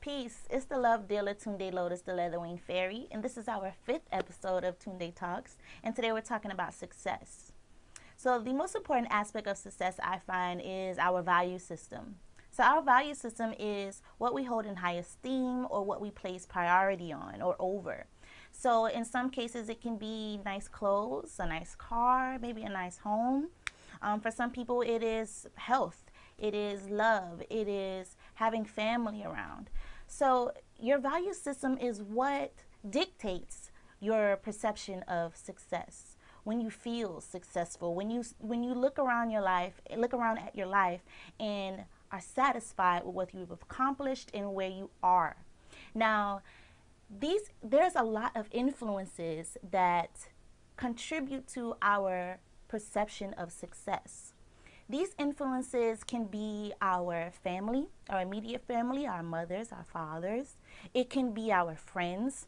Peace, it's the love dealer Tunde Lotus, the Leatherwing Fairy, and this is our fifth episode of Tunde Talks, and today we're talking about success. So the most important aspect of success I find is our value system. So our value system is what we hold in high esteem or what we place priority on or over. So in some cases it can be nice clothes, a nice car, maybe a nice home. For some people it is health, it is love, it is having family around. So your value system is what dictates your perception of success. When you feel successful, when you look around your life, look around at your life and are satisfied with what you've accomplished and where you are. Now, there's a lot of influences that contribute to our perception of success. These influences can be our family, our immediate family, our mothers, our fathers. It can be our friends.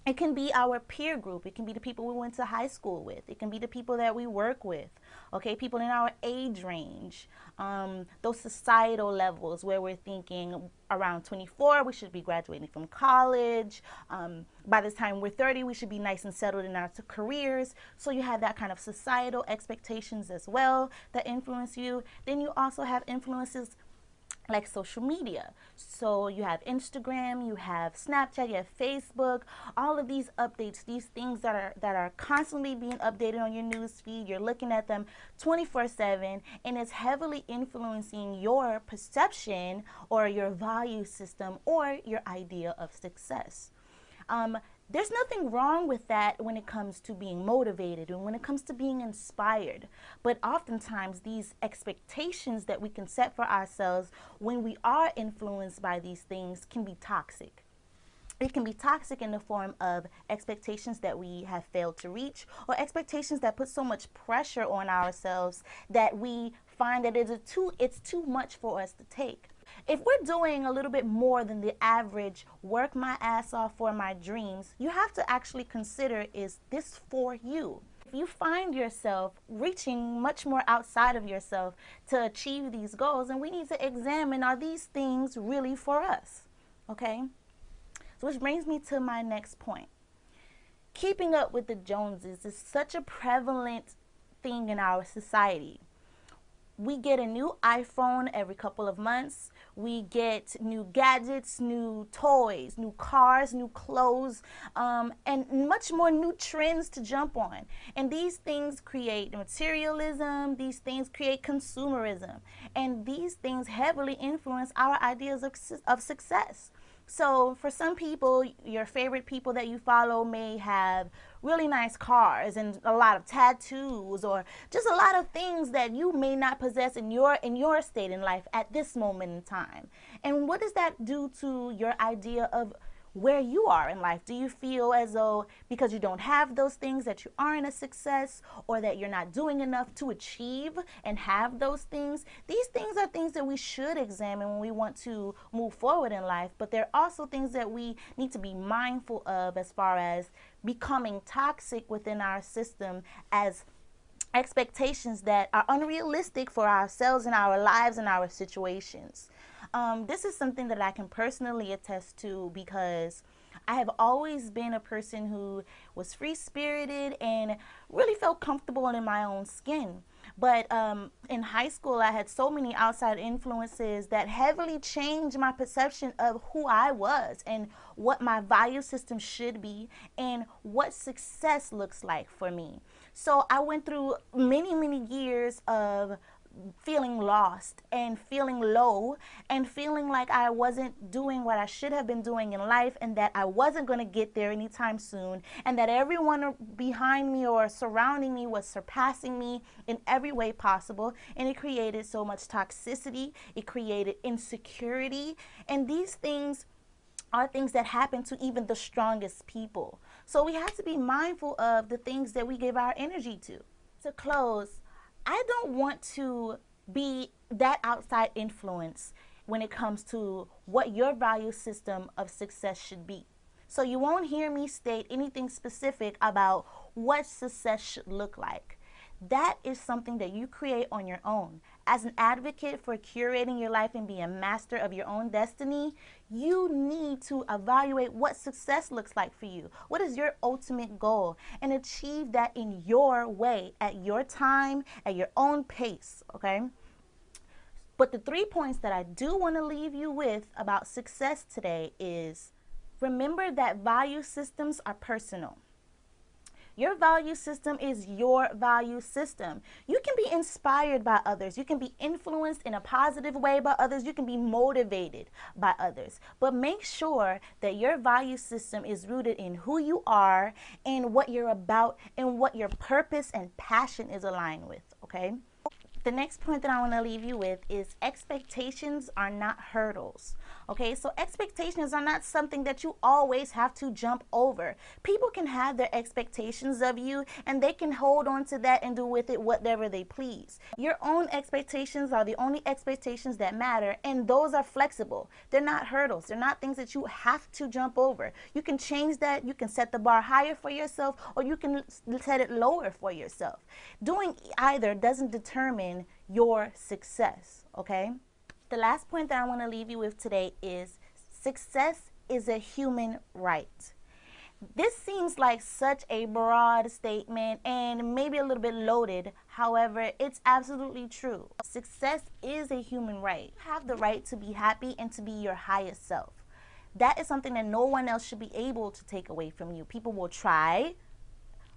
It can be our peer group. It can be the people we went to high school with. It can be the people that we work with, okay? People in our age range. Those societal levels where we're thinking around 24, we should be graduating from college. By the time we're 30, we should be nice and settled in our careers. So you have that kind of societal expectations as well that influence you. Then you also have influences like social media. So you have Instagram, you have Snapchat, you have Facebook, all of these updates, these things that are constantly being updated on your news feed. You're looking at them 24/7, and it's heavily influencing your perception or your value system or your idea of success. There's nothing wrong with that when it comes to being motivated and when it comes to being inspired. But oftentimes these expectations that we can set for ourselves when we are influenced by these things can be toxic. It can be toxic in the form of expectations that we have failed to reach or expectations that put so much pressure on ourselves that we find that it's too much for us to take. If we're doing a little bit more than the average work my ass off for my dreams, you have to actually consider, is this for you? If you find yourself reaching much more outside of yourself to achieve these goals, then we need to examine, are these things really for us? Okay? So which brings me to my next point. Keeping up with the Joneses is such a prevalent thing in our society. We get a new iPhone every couple of months. We get new gadgets, new toys, new cars, new clothes, and much more new trends to jump on. And these things create materialism. These things create consumerism. And these things heavily influence our ideas of success. So for some people, your favorite people that you follow may have really nice cars and a lot of tattoos or just a lot of things that you may not possess in your state in life at this moment in time. And what does that do to your idea of where you are in life? Do you feel as though because you don't have those things that you aren't a success, or that you're not doing enough to achieve and have those things? These things are things that we should examine when we want to move forward in life, but they're also things that we need to be mindful of as far as becoming toxic within our system as expectations that are unrealistic for ourselves and our lives and our situations. This is something that I can personally attest to because I have always been a person who was free-spirited and really felt comfortable in my own skin. But in high school, I had so many outside influences that heavily changed my perception of who I was and what my value system should be and what success looks like for me. So I went through many, many years of feeling lost and feeling low and feeling like I wasn't doing what I should have been doing in life, and that I wasn't going to get there anytime soon, and that everyone behind me or surrounding me was surpassing me in every way possible. And it created so much toxicity, it created insecurity, and these things are things that happen to even the strongest people. So we have to be mindful of the things that we give our energy to. To close, I don't want to be that outside influence when it comes to what your value system of success should be. So you won't hear me state anything specific about what success should look like. That is something that you create on your own. as an advocate for curating your life and being a master of your own destiny, you need to evaluate what success looks like for you. What is your ultimate goal? And achieve that in your way, at your time, at your own pace, okay? But the 3 points that I do want to leave you with about success today is, remember that value systems are personal. Your value system is your value system. You can be inspired by others. You can be influenced in a positive way by others. You can be motivated by others. But make sure that your value system is rooted in who you are and what you're about and what your purpose and passion is aligned with, okay? The next point that I want to leave you with is expectations are not hurdles. Okay, so expectations are not something that you always have to jump over. People can have their expectations of you and they can hold on to that and do with it whatever they please. Your own expectations are the only expectations that matter, and those are flexible. They're not hurdles. They're not things that you have to jump over. You can change that. You can set the bar higher for yourself, or you can set it lower for yourself. Doing either doesn't determine your success, okay? The last point that I want to leave you with today is success is a human right. This seems like such a broad statement and maybe a little bit loaded. However, it's absolutely true. Success is a human right. You have the right to be happy and to be your highest self. That is something that no one else should be able to take away from you. People will try,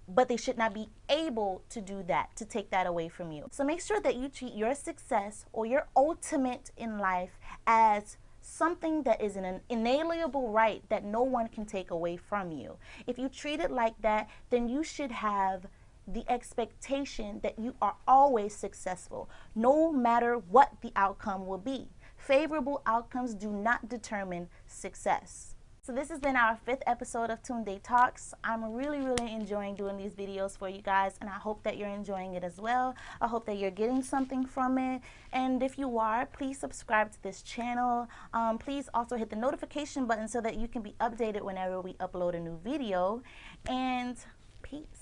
but they should not be able to do that, to take that away from you. So make sure that you treat your success or your ultimate in life as something that is an inalienable right that no one can take away from you. If you treat it like that, then you should have the expectation that you are always successful, no matter what the outcome will be. Favorable outcomes do not determine success. So this has been our 5th episode of Tunde Talks. I'm really enjoying doing these videos for you guys, and I hope that you're enjoying it as well. I hope that you're getting something from it. And if you are, please subscribe to this channel. Please also hit the notification button so that you can be updated whenever we upload a new video. And peace.